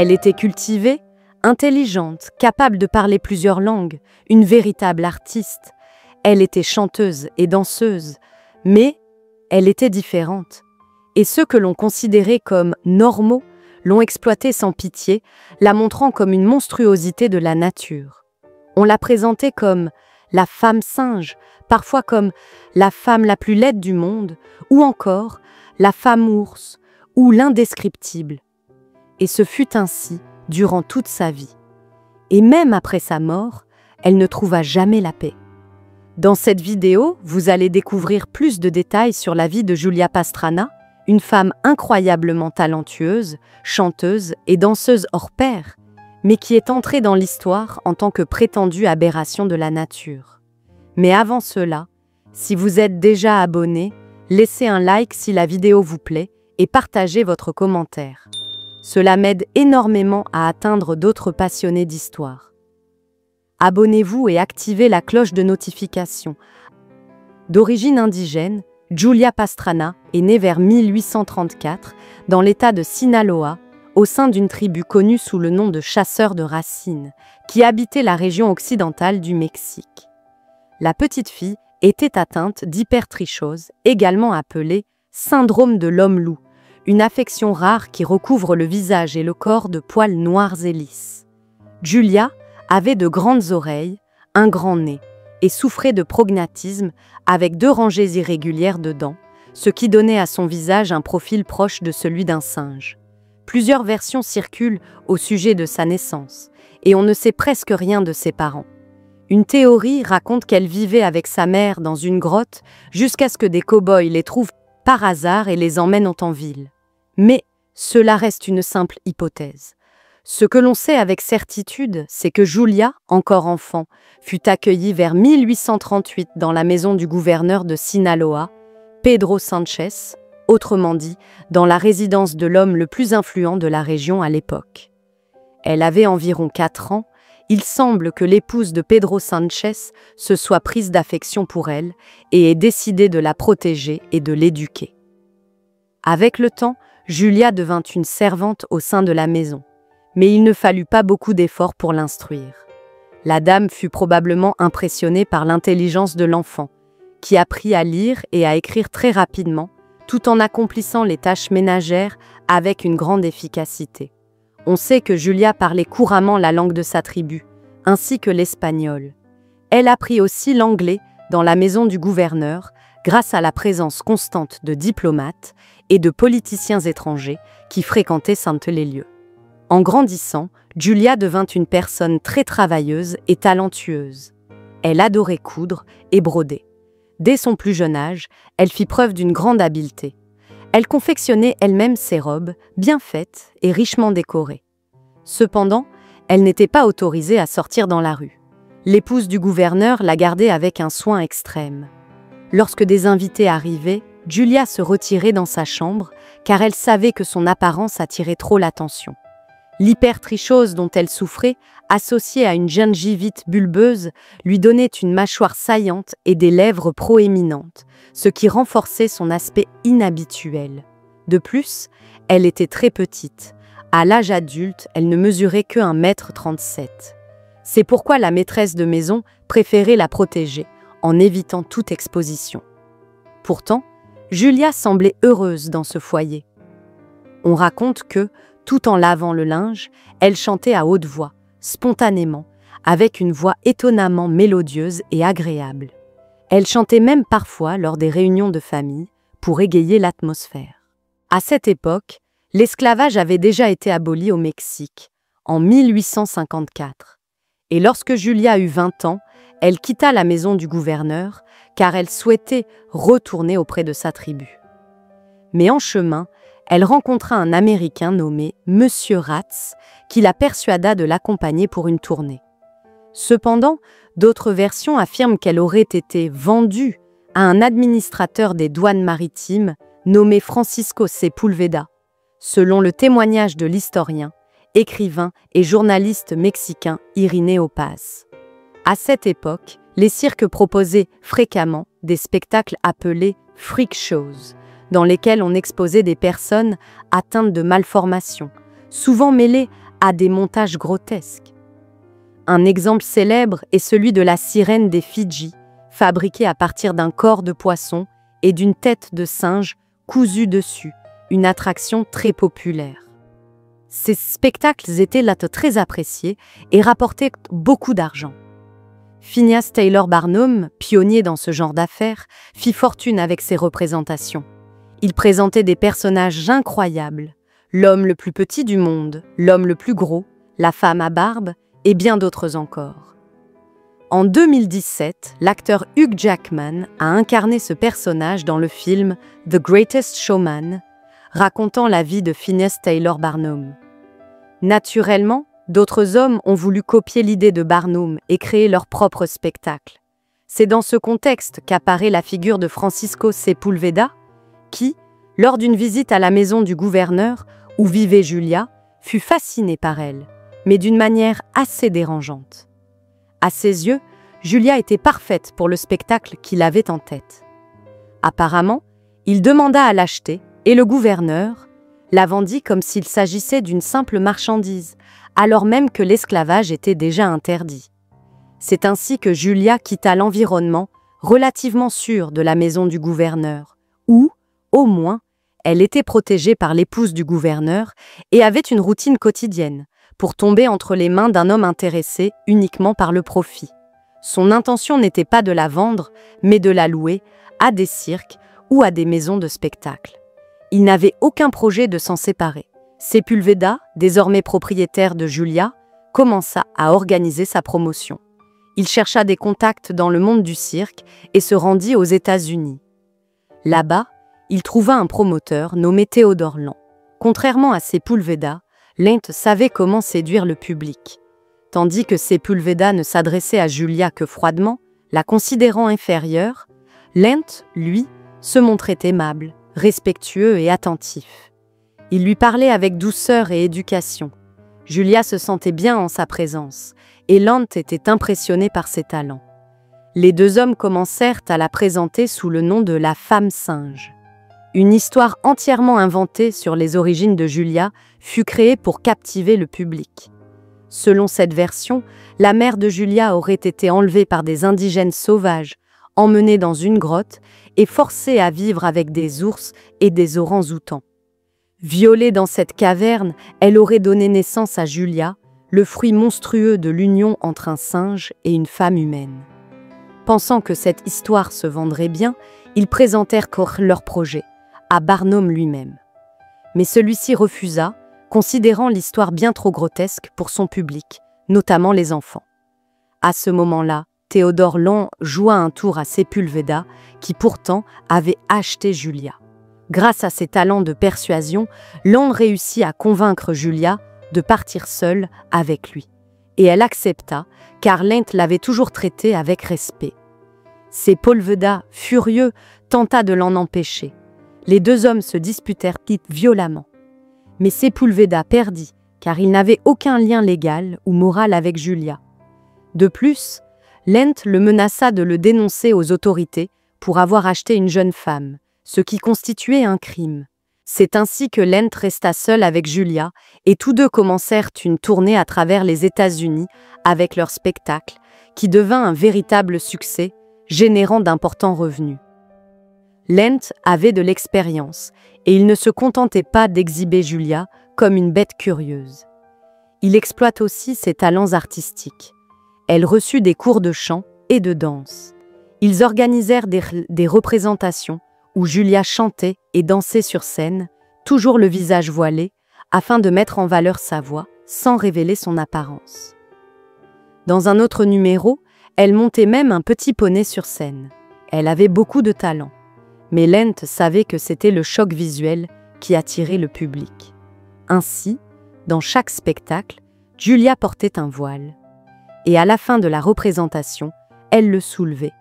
Elle était cultivée, intelligente, capable de parler plusieurs langues, une véritable artiste. Elle était chanteuse et danseuse, mais elle était différente. Et ceux que l'on considérait comme normaux l'ont exploitée sans pitié, la montrant comme une monstruosité de la nature. On la présentait comme la femme singe, parfois comme la femme la plus laide du monde, ou encore la femme ours, ou l'indescriptible. Et ce fut ainsi durant toute sa vie. Et même après sa mort, elle ne trouva jamais la paix. Dans cette vidéo, vous allez découvrir plus de détails sur la vie de Julia Pastrana, une femme incroyablement talentueuse, chanteuse et danseuse hors pair, mais qui est entrée dans l'histoire en tant que prétendue aberration de la nature. Mais avant cela, si vous êtes déjà abonné, laissez un like si la vidéo vous plaît et partagez votre commentaire. Cela m'aide énormément à atteindre d'autres passionnés d'histoire. Abonnez-vous et activez la cloche de notification. D'origine indigène, Julia Pastrana est née vers 1834 dans l'état de Sinaloa, au sein d'une tribu connue sous le nom de chasseurs de racines, qui habitait la région occidentale du Mexique. La petite fille était atteinte d'hypertrichose, également appelée syndrome de l'homme-loup, une affection rare qui recouvre le visage et le corps de poils noirs et lisses. Julia avait de grandes oreilles, un grand nez, et souffrait de prognatisme avec 2 rangées irrégulières de dents, ce qui donnait à son visage un profil proche de celui d'un singe. Plusieurs versions circulent au sujet de sa naissance, et on ne sait presque rien de ses parents. Une théorie raconte qu'elle vivait avec sa mère dans une grotte jusqu'à ce que des cow-boys les trouvent par hasard et les emmènent en ville. Mais cela reste une simple hypothèse. Ce que l'on sait avec certitude, c'est que Julia, encore enfant, fut accueillie vers 1838 dans la maison du gouverneur de Sinaloa, Pedro Sanchez, autrement dit, dans la résidence de l'homme le plus influent de la région à l'époque. Elle avait environ 4 ans, il semble que l'épouse de Pedro Sanchez se soit prise d'affection pour elle et ait décidé de la protéger et de l'éduquer. Avec le temps, Julia devint une servante au sein de la maison. Mais il ne fallut pas beaucoup d'efforts pour l'instruire. La dame fut probablement impressionnée par l'intelligence de l'enfant, qui apprit à lire et à écrire très rapidement, tout en accomplissant les tâches ménagères avec une grande efficacité. On sait que Julia parlait couramment la langue de sa tribu, ainsi que l'espagnol. Elle apprit aussi l'anglais dans la maison du gouverneur, grâce à la présence constante de diplomates et de politiciens étrangers qui fréquentaient Sainte-les-Lieux. En grandissant, Julia devint une personne très travailleuse et talentueuse. Elle adorait coudre et broder. Dès son plus jeune âge, elle fit preuve d'une grande habileté. Elle confectionnait elle-même ses robes, bien faites et richement décorées. Cependant, elle n'était pas autorisée à sortir dans la rue. L'épouse du gouverneur la gardait avec un soin extrême. Lorsque des invités arrivaient, Julia se retirait dans sa chambre, car elle savait que son apparence attirait trop l'attention. L'hypertrichose dont elle souffrait, associée à une gingivite bulbeuse, lui donnait une mâchoire saillante et des lèvres proéminentes, ce qui renforçait son aspect inhabituel. De plus, elle était très petite. À l'âge adulte, elle ne mesurait que 1,37 m. C'est pourquoi la maîtresse de maison préférait la protéger, en évitant toute exposition. Pourtant, Julia semblait heureuse dans ce foyer. On raconte que, tout en lavant le linge, elle chantait à haute voix, spontanément, avec une voix étonnamment mélodieuse et agréable. Elle chantait même parfois lors des réunions de famille pour égayer l'atmosphère. À cette époque, l'esclavage avait déjà été aboli au Mexique, en 1854. Et lorsque Julia eut 20 ans, elle quitta la maison du gouverneur car elle souhaitait retourner auprès de sa tribu. Mais en chemin, elle rencontra un Américain nommé Monsieur Ratz qui la persuada de l'accompagner pour une tournée. Cependant, d'autres versions affirment qu'elle aurait été vendue à un administrateur des douanes maritimes nommé Francisco Sepúlveda, selon le témoignage de l'historien, écrivain et journaliste mexicain Irineo Paz. À cette époque, les cirques proposaient fréquemment des spectacles appelés « freak shows », dans lesquels on exposait des personnes atteintes de malformations, souvent mêlées à des montages grotesques. Un exemple célèbre est celui de la sirène des Fidji, fabriquée à partir d'un corps de poisson et d'une tête de singe cousue dessus, une attraction très populaire. Ces spectacles étaient là très appréciés et rapportaient beaucoup d'argent. Phineas Taylor Barnum, pionnier dans ce genre d'affaires, fit fortune avec ses représentations. Il présentait des personnages incroyables, l'homme le plus petit du monde, l'homme le plus gros, la femme à barbe et bien d'autres encore. En 2017, l'acteur Hugh Jackman a incarné ce personnage dans le film The Greatest Showman, racontant la vie de Phineas Taylor Barnum. Naturellement, d'autres hommes ont voulu copier l'idée de Barnum et créer leur propre spectacle. C'est dans ce contexte qu'apparaît la figure de Francisco Sepúlveda, qui, lors d'une visite à la maison du gouverneur où vivait Julia, fut fasciné par elle, mais d'une manière assez dérangeante. À ses yeux, Julia était parfaite pour le spectacle qu'il avait en tête. Apparemment, il demanda à l'acheter et le gouverneur la vendit comme s'il s'agissait d'une simple marchandise, alors même que l'esclavage était déjà interdit. C'est ainsi que Julia quitta l'environnement relativement sûr de la maison du gouverneur, où, au moins, elle était protégée par l'épouse du gouverneur et avait une routine quotidienne, pour tomber entre les mains d'un homme intéressé uniquement par le profit. Son intention n'était pas de la vendre, mais de la louer à des cirques ou à des maisons de spectacle. Il n'avait aucun projet de s'en séparer. Sepúlveda, désormais propriétaire de Julia, commença à organiser sa promotion. Il chercha des contacts dans le monde du cirque et se rendit aux États-Unis. Là-bas, il trouva un promoteur nommé Théodore Land. Contrairement à Sepúlveda, Land savait comment séduire le public. Tandis que Sepúlveda ne s'adressait à Julia que froidement, la considérant inférieure, Land, lui, se montrait aimable, respectueux et attentif. Il lui parlait avec douceur et éducation. Julia se sentait bien en sa présence, et Land était impressionné par ses talents. Les deux hommes commencèrent à la présenter sous le nom de la femme singe. Une histoire entièrement inventée sur les origines de Julia fut créée pour captiver le public. Selon cette version, la mère de Julia aurait été enlevée par des indigènes sauvages, emmenée dans une grotte et forcée à vivre avec des ours et des orang-outans. Violée dans cette caverne, elle aurait donné naissance à Julia, le fruit monstrueux de l'union entre un singe et une femme humaine. Pensant que cette histoire se vendrait bien, ils présentèrent leur projet à Barnum lui-même. Mais celui-ci refusa, considérant l'histoire bien trop grotesque pour son public, notamment les enfants. À ce moment-là, Théodore Land joua un tour à Sepúlveda, qui pourtant avait acheté Julia. Grâce à ses talents de persuasion, Land réussit à convaincre Julia de partir seule avec lui. Et elle accepta, car Land l'avait toujours traitée avec respect. Sepúlveda, furieux, tenta de l'en empêcher. Les deux hommes se disputèrent violemment. Mais Sepúlveda perdit, car il n'avait aucun lien légal ou moral avec Julia. De plus, Land le menaça de le dénoncer aux autorités pour avoir acheté une jeune femme, ce qui constituait un crime. C'est ainsi que Land resta seul avec Julia et tous deux commencèrent une tournée à travers les États-Unis avec leur spectacle, qui devint un véritable succès, générant d'importants revenus. Land avait de l'expérience et il ne se contentait pas d'exhiber Julia comme une bête curieuse. Il exploite aussi ses talents artistiques. Elle reçut des cours de chant et de danse. Ils organisèrent des représentations où Julia chantait et dansait sur scène, toujours le visage voilé, afin de mettre en valeur sa voix sans révéler son apparence. Dans un autre numéro, elle montait même un petit poney sur scène. Elle avait beaucoup de talent. Mais Land savait que c'était le choc visuel qui attirait le public. Ainsi, dans chaque spectacle, Julia portait un voile. Et à la fin de la représentation, elle le soulevait.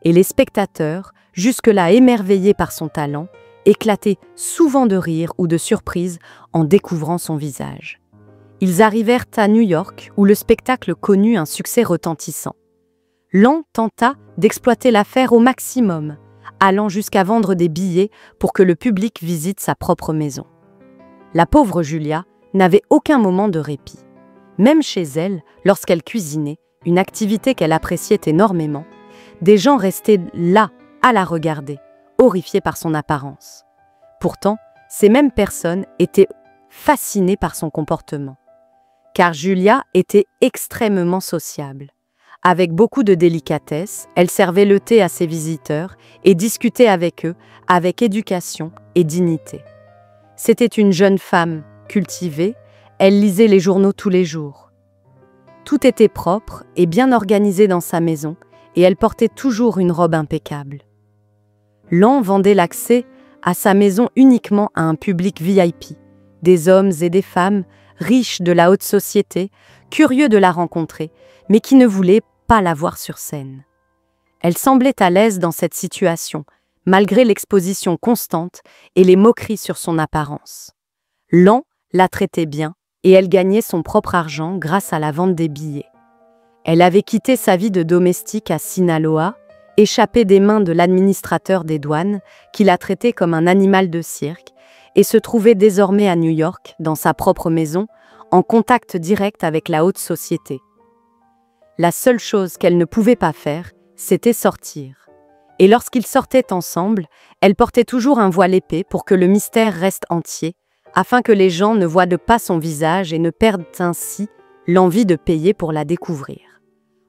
Et les spectateurs, jusque-là émerveillés par son talent, éclataient souvent de rire ou de surprise en découvrant son visage. Ils arrivèrent à New York, où le spectacle connut un succès retentissant. Land tenta d'exploiter l'affaire au maximum, allant jusqu'à vendre des billets pour que le public visite sa propre maison. La pauvre Julia n'avait aucun moment de répit. Même chez elle, lorsqu'elle cuisinait, une activité qu'elle appréciait énormément, des gens restaient là, à la regarder, horrifiés par son apparence. Pourtant, ces mêmes personnes étaient fascinées par son comportement. Car Julia était extrêmement sociable. Avec beaucoup de délicatesse, elle servait le thé à ses visiteurs et discutait avec eux avec éducation et dignité. C'était une jeune femme cultivée, elle lisait les journaux tous les jours. Tout était propre et bien organisé dans sa maison et elle portait toujours une robe impeccable. Lan vendait l'accès à sa maison uniquement à un public VIP, des hommes et des femmes riches de la haute société, curieux de la rencontrer, mais qui ne voulaient pas la voir sur scène. Elle semblait à l'aise dans cette situation, malgré l'exposition constante et les moqueries sur son apparence. Lan la traitait bien et elle gagnait son propre argent grâce à la vente des billets. Elle avait quitté sa vie de domestique à Sinaloa, échappé des mains de l'administrateur des douanes, qui la traitait comme un animal de cirque, et se trouvait désormais à New York, dans sa propre maison, en contact direct avec la haute société. La seule chose qu'elle ne pouvait pas faire, c'était sortir. Et lorsqu'ils sortaient ensemble, elle portait toujours un voile épais pour que le mystère reste entier, afin que les gens ne voient pas son visage et ne perdent ainsi l'envie de payer pour la découvrir.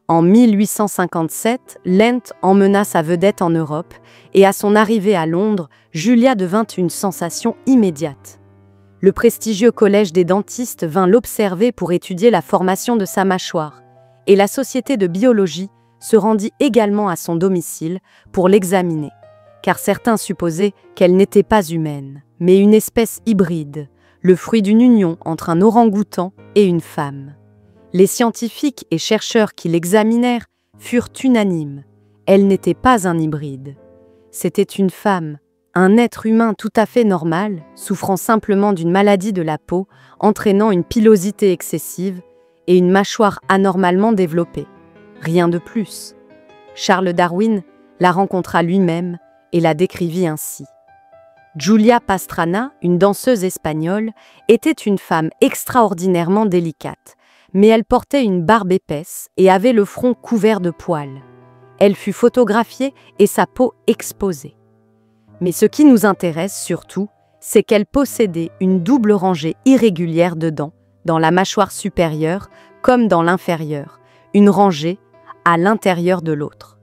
En 1857, Lent emmena sa vedette en Europe et à son arrivée à Londres, Julia devint une sensation immédiate. Le prestigieux collège des dentistes vint l'observer pour étudier la formation de sa mâchoire et la société de biologie se rendit également à son domicile pour l'examiner, car certains supposaient qu'elle n'était pas humaine, mais une espèce hybride, le fruit d'une union entre un orang-outan et une femme. Les scientifiques et chercheurs qui l'examinèrent furent unanimes. Elle n'était pas un hybride. C'était une femme, un être humain tout à fait normal, souffrant simplement d'une maladie de la peau, entraînant une pilosité excessive et une mâchoire anormalement développée. Rien de plus. Charles Darwin la rencontra lui-même et la décrivit ainsi. Julia Pastrana, une danseuse espagnole, était une femme extraordinairement délicate, mais elle portait une barbe épaisse et avait le front couvert de poils. Elle fut photographiée et sa peau exposée. Mais ce qui nous intéresse surtout, c'est qu'elle possédait une double rangée irrégulière de dents, dans la mâchoire supérieure comme dans l'inférieure, une rangée à l'intérieur de l'autre.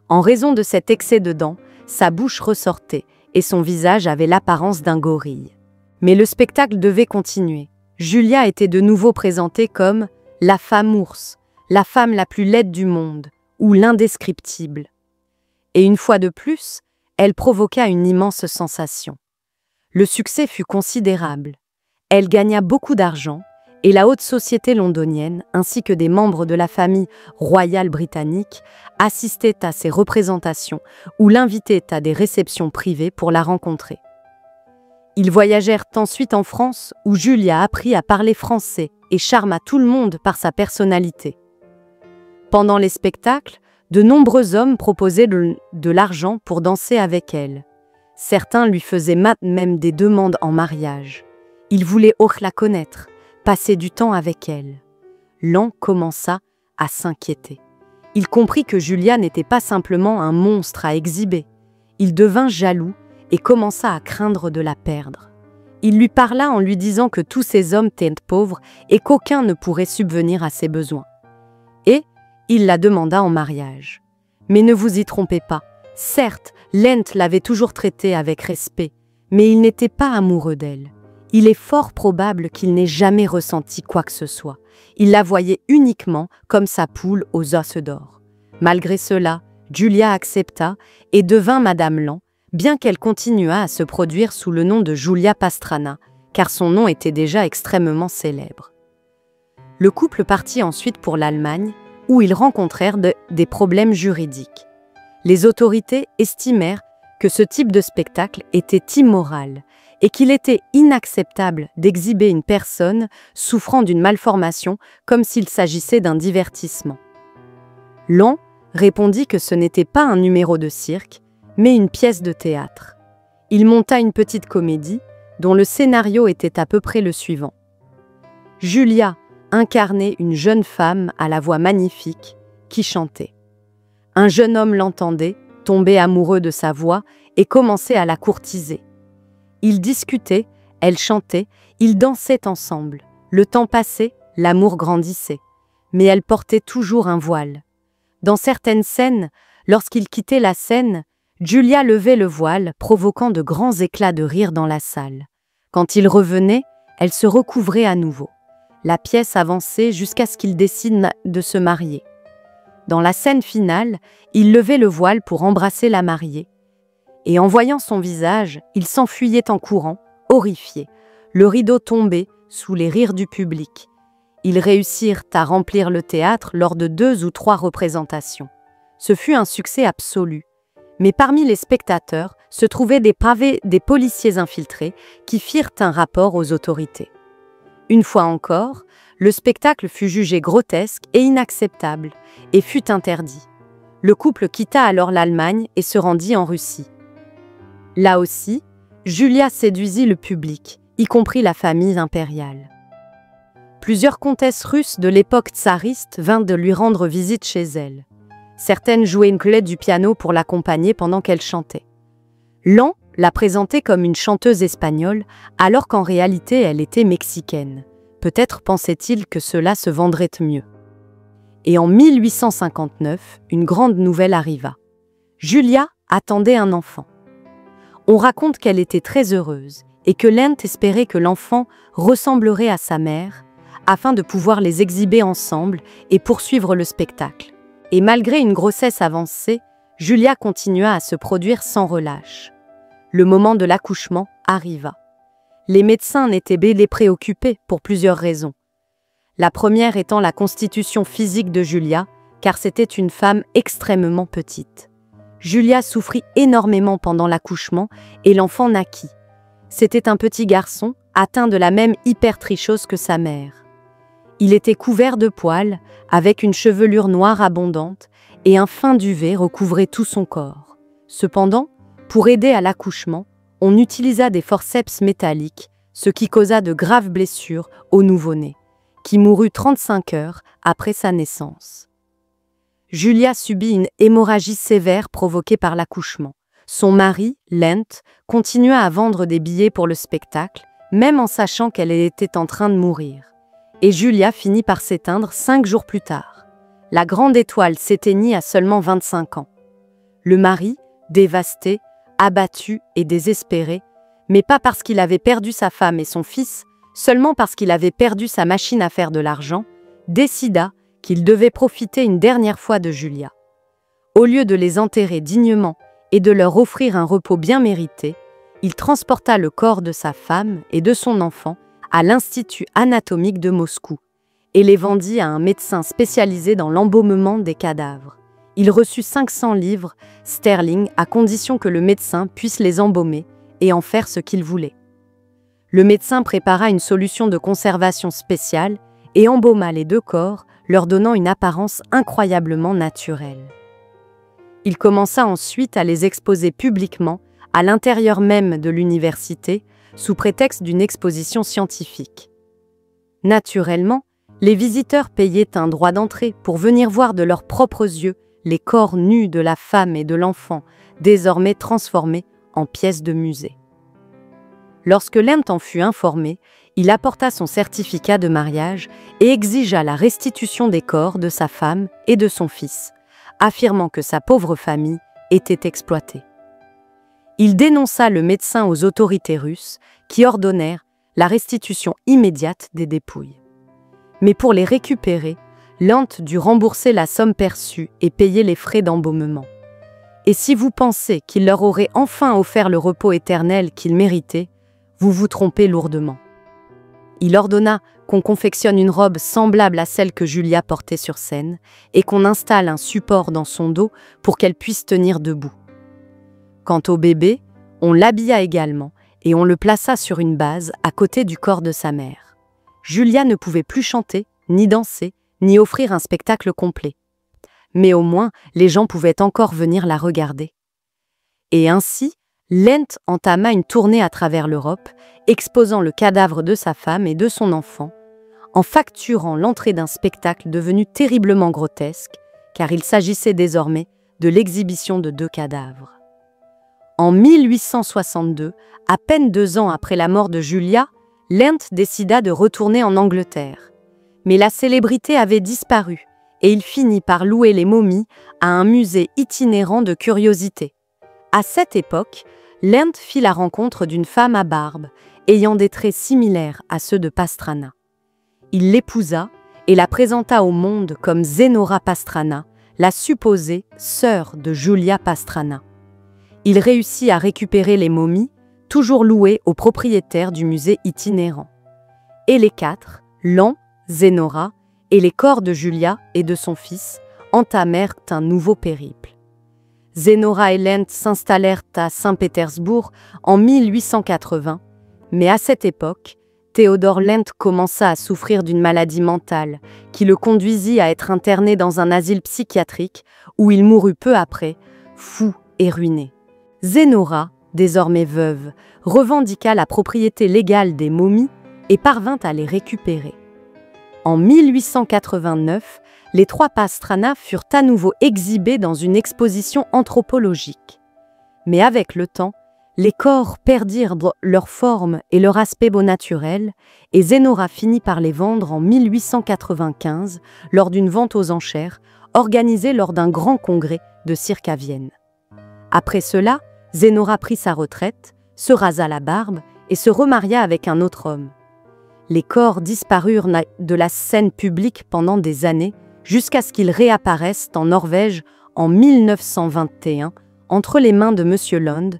En raison de cet excès de dents, sa bouche ressortait et son visage avait l'apparence d'un gorille. Mais le spectacle devait continuer. Julia était de nouveau présentée comme la femme ours, la femme la plus laide du monde, ou l'indescriptible. Et une fois de plus, elle provoqua une immense sensation. Le succès fut considérable. Elle gagna beaucoup d'argent, et la haute société londonienne, ainsi que des membres de la famille royale britannique, assistaient à ses représentations ou l'invitaient à des réceptions privées pour la rencontrer. Ils voyagèrent ensuite en France, où Julia apprit à parler français et charma tout le monde par sa personnalité. Pendant les spectacles, de nombreux hommes proposaient de l'argent pour danser avec elle. Certains lui faisaient même des demandes en mariage. Ils voulaient la connaître, passer du temps avec elle. Lan commença à s'inquiéter. Il comprit que Julia n'était pas simplement un monstre à exhiber. Il devint jaloux et commença à craindre de la perdre. Il lui parla en lui disant que tous ces hommes étaient pauvres et qu'aucun ne pourrait subvenir à ses besoins. Et il la demanda en mariage. Mais ne vous y trompez pas. Certes, Lent l'avait toujours traitée avec respect, mais il n'était pas amoureux d'elle. Il est fort probable qu'il n'ait jamais ressenti quoi que ce soit. Il la voyait uniquement comme sa poule aux os d'or. Malgré cela, Julia accepta et devint Madame Lan, bien qu'elle continuât à se produire sous le nom de Julia Pastrana, car son nom était déjà extrêmement célèbre. Le couple partit ensuite pour l'Allemagne, où ils rencontrèrent des problèmes juridiques. Les autorités estimèrent que ce type de spectacle était immoral et qu'il était inacceptable d'exhiber une personne souffrant d'une malformation comme s'il s'agissait d'un divertissement. Lan répondit que ce n'était pas un numéro de cirque, mais une pièce de théâtre. Il monta une petite comédie dont le scénario était à peu près le suivant. Julia, incarnait une jeune femme à la voix magnifique qui chantait. Un jeune homme l'entendait, tombait amoureux de sa voix et commençait à la courtiser. Ils discutaient, elle chantait, ils dansaient ensemble. Le temps passait, l'amour grandissait. Mais elle portait toujours un voile. Dans certaines scènes, lorsqu'il quittait la scène, Julia levait le voile, provoquant de grands éclats de rire dans la salle. Quand il revenait, elle se recouvrait à nouveau. La pièce avançait jusqu'à ce qu'ils décident de se marier. Dans la scène finale, il levait le voile pour embrasser la mariée. Et en voyant son visage, il s'enfuyait en courant, horrifié. Le rideau tombait sous les rires du public. Ils réussirent à remplir le théâtre lors de 2 ou 3 représentations. Ce fut un succès absolu. Mais parmi les spectateurs se trouvaient des policiers infiltrés qui firent un rapport aux autorités. Une fois encore, le spectacle fut jugé grotesque et inacceptable et fut interdit. Le couple quitta alors l'Allemagne et se rendit en Russie. Là aussi, Julia séduisit le public, y compris la famille impériale. Plusieurs comtesses russes de l'époque tsariste vinrent de lui rendre visite chez elle. Certaines jouaient une clé du piano pour l'accompagner pendant qu'elle chantait. L'on la présentait comme une chanteuse espagnole, alors qu'en réalité elle était mexicaine. Peut-être pensait-il que cela se vendrait mieux. Et en 1859, une grande nouvelle arriva. Julia attendait un enfant. On raconte qu'elle était très heureuse et que Lent espérait que l'enfant ressemblerait à sa mère, afin de pouvoir les exhiber ensemble et poursuivre le spectacle. Et malgré une grossesse avancée, Julia continua à se produire sans relâche. Le moment de l'accouchement arriva. Les médecins n'étaient pas préoccupés pour plusieurs raisons. La première étant la constitution physique de Julia, car c'était une femme extrêmement petite. Julia souffrit énormément pendant l'accouchement et l'enfant naquit. C'était un petit garçon atteint de la même hypertrichose que sa mère. Il était couvert de poils, avec une chevelure noire abondante, et un fin duvet recouvrait tout son corps. Cependant, pour aider à l'accouchement, on utilisa des forceps métalliques, ce qui causa de graves blessures au nouveau-né, qui mourut 35 heures après sa naissance. Julia subit une hémorragie sévère provoquée par l'accouchement. Son mari, Lent, continua à vendre des billets pour le spectacle, même en sachant qu'elle était en train de mourir. Et Julia finit par s'éteindre 5 jours plus tard. La grande étoile s'éteignit à seulement 25 ans. Le mari, dévasté, abattu et désespéré, mais pas parce qu'il avait perdu sa femme et son fils, seulement parce qu'il avait perdu sa machine à faire de l'argent, décida qu'il devait profiter une dernière fois de Julia. Au lieu de les enterrer dignement et de leur offrir un repos bien mérité, il transporta le corps de sa femme et de son enfant à l'Institut anatomique de Moscou et les vendit à un médecin spécialisé dans l'embaumement des cadavres. Il reçut 500 livres sterling à condition que le médecin puisse les embaumer et en faire ce qu'il voulait. Le médecin prépara une solution de conservation spéciale et embauma les 2 corps, leur donnant une apparence incroyablement naturelle. Il commença ensuite à les exposer publiquement à l'intérieur même de l'université, sous prétexte d'une exposition scientifique. Naturellement, les visiteurs payaient un droit d'entrée pour venir voir de leurs propres yeux les corps nus de la femme et de l'enfant, désormais transformés en pièces de musée. Lorsque Lent en fut informé, il apporta son certificat de mariage et exigea la restitution des corps de sa femme et de son fils, affirmant que sa pauvre famille était exploitée. Il dénonça le médecin aux autorités russes qui ordonnèrent la restitution immédiate des dépouilles. Mais pour les récupérer, Lent dut rembourser la somme perçue et payer les frais d'embaumement. Et si vous pensez qu'il leur aurait enfin offert le repos éternel qu'ils méritaient, vous vous trompez lourdement. Il ordonna qu'on confectionne une robe semblable à celle que Julia portait sur scène et qu'on installe un support dans son dos pour qu'elle puisse tenir debout. Quant au bébé, on l'habilla également et on le plaça sur une base à côté du corps de sa mère. Julia ne pouvait plus chanter, ni danser, ni offrir un spectacle complet. Mais au moins, les gens pouvaient encore venir la regarder. Et ainsi, Lent entama une tournée à travers l'Europe, exposant le cadavre de sa femme et de son enfant, en facturant l'entrée d'un spectacle devenu terriblement grotesque, car il s'agissait désormais de l'exhibition de 2 cadavres. En 1862, à peine 2 ans après la mort de Julia, Lent décida de retourner en Angleterre. Mais la célébrité avait disparu et il finit par louer les momies à un musée itinérant de curiosités. À cette époque, Lent fit la rencontre d'une femme à barbe, ayant des traits similaires à ceux de Pastrana. Il l'épousa et la présenta au monde comme Zenora Pastrana, la supposée sœur de Julia Pastrana. Il réussit à récupérer les momies, toujours louées au propriétaire du musée itinérant. Et les 4, Lan, Zenora et les corps de Julia et de son fils, entamèrent un nouveau périple. Zenora et Lent s'installèrent à Saint-Pétersbourg en 1880, mais à cette époque, Théodore Lent commença à souffrir d'une maladie mentale qui le conduisit à être interné dans un asile psychiatrique où il mourut peu après, fou et ruiné. Zenora, désormais veuve, revendiqua la propriété légale des momies et parvint à les récupérer. En 1889, les 3 Pastrana furent à nouveau exhibés dans une exposition anthropologique. Mais avec le temps, les corps perdirent leur forme et leur aspect beau naturel, et Zenora finit par les vendre en 1895 lors d'une vente aux enchères organisée lors d'un grand congrès de cirque à Vienne. Après cela, Zenora prit sa retraite, se rasa la barbe et se remaria avec un autre homme. Les corps disparurent de la scène publique pendant des années, jusqu'à ce qu'ils réapparaissent en Norvège en 1921 entre les mains de M. Lund,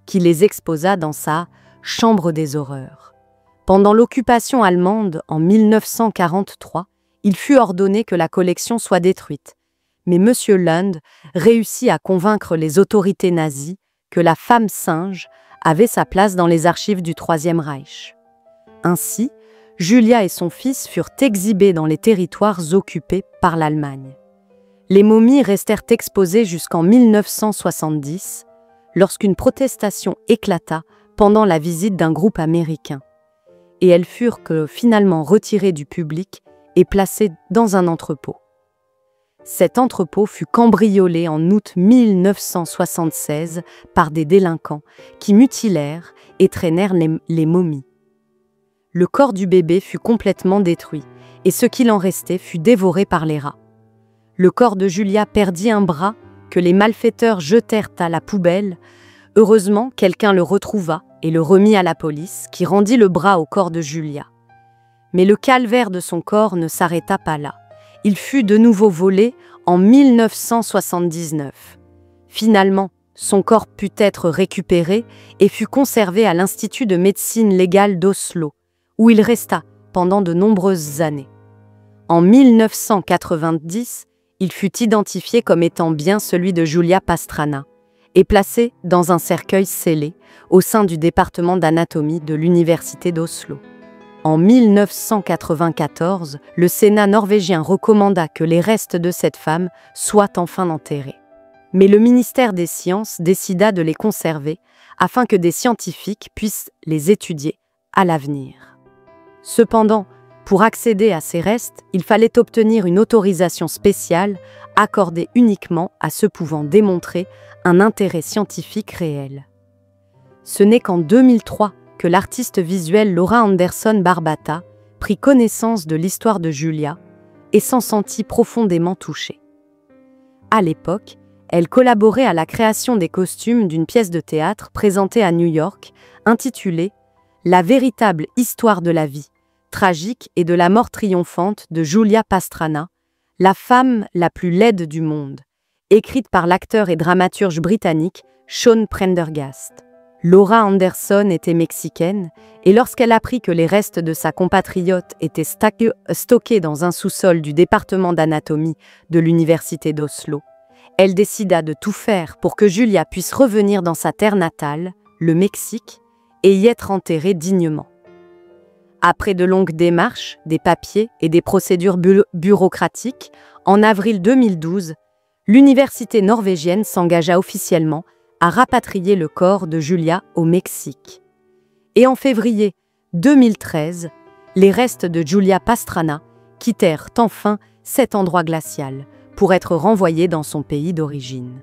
qui les exposa dans sa « Chambre des horreurs ». Pendant l'occupation allemande en 1943, il fut ordonné que la collection soit détruite, mais M. Lund réussit à convaincre les autorités nazies que la femme singe avait sa place dans les archives du Troisième Reich. Ainsi, Julia et son fils furent exhibés dans les territoires occupés par l'Allemagne. Les momies restèrent exposées jusqu'en 1970, lorsqu'une protestation éclata pendant la visite d'un groupe américain, et elles furent finalement retirées du public et placées dans un entrepôt. Cet entrepôt fut cambriolé en août 1976 par des délinquants qui mutilèrent et traînèrent les momies. Le corps du bébé fut complètement détruit et ce qu'il en restait fut dévoré par les rats. Le corps de Julia perdit un bras que les malfaiteurs jetèrent à la poubelle. Heureusement, quelqu'un le retrouva et le remit à la police, qui rendit le bras au corps de Julia. Mais le calvaire de son corps ne s'arrêta pas là. Il fut de nouveau volé en 1979. Finalement, son corps put être récupéré et fut conservé à l'Institut de médecine légale d'Oslo, où il resta pendant de nombreuses années. En 1990, il fut identifié comme étant bien celui de Julia Pastrana et placé dans un cercueil scellé au sein du département d'anatomie de l'Université d'Oslo. En 1994, le Sénat norvégien recommanda que les restes de cette femme soient enfin enterrés. Mais le ministère des Sciences décida de les conserver afin que des scientifiques puissent les étudier à l'avenir. Cependant, pour accéder à ces restes, il fallait obtenir une autorisation spéciale accordée uniquement à ceux pouvant démontrer un intérêt scientifique réel. Ce n'est qu'en 2003 que l'artiste visuel Laura Anderson Barbata prit connaissance de l'histoire de Julia et s'en sentit profondément touchée. À l'époque, elle collaborait à la création des costumes d'une pièce de théâtre présentée à New York, intitulée « La véritable histoire de la vie », tragique et de la mort triomphante de Julia Pastrana, la femme la plus laide du monde, écrite par l'acteur et dramaturge britannique Sean Prendergast. Laura Anderson était mexicaine et lorsqu'elle apprit que les restes de sa compatriote étaient stockés dans un sous-sol du département d'anatomie de l'Université d'Oslo, elle décida de tout faire pour que Julia puisse revenir dans sa terre natale, le Mexique, et y être enterrée dignement. Après de longues démarches, des papiers et des procédures bureaucratiques, en avril 2012, l'université norvégienne s'engagea officiellement à rapatrier le corps de Julia au Mexique. Et en février 2013, Les restes de Julia Pastrana quittèrent enfin cet endroit glacial pour être renvoyés dans son pays d'origine.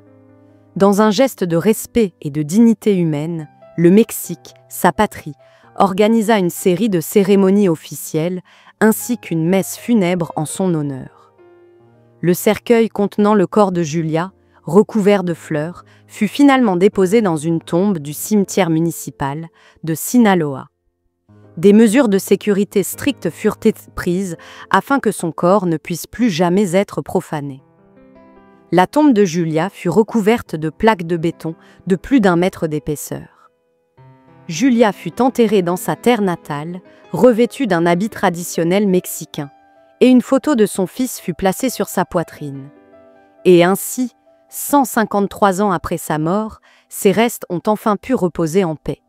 Dans un geste de respect et de dignité humaine, le Mexique, sa patrie, organisa une série de cérémonies officielles ainsi qu'une messe funèbre en son honneur. Le cercueil contenant le corps de Julia, recouvert de fleurs, fut finalement déposé dans une tombe du cimetière municipal de Sinaloa. Des mesures de sécurité strictes furent prises afin que son corps ne puisse plus jamais être profané. La tombe de Julia fut recouverte de plaques de béton de plus d'1 mètre d'épaisseur. Julia fut enterrée dans sa terre natale, revêtue d'un habit traditionnel mexicain, et une photo de son fils fut placée sur sa poitrine. Et ainsi, 153 ans après sa mort, ses restes ont enfin pu reposer en paix.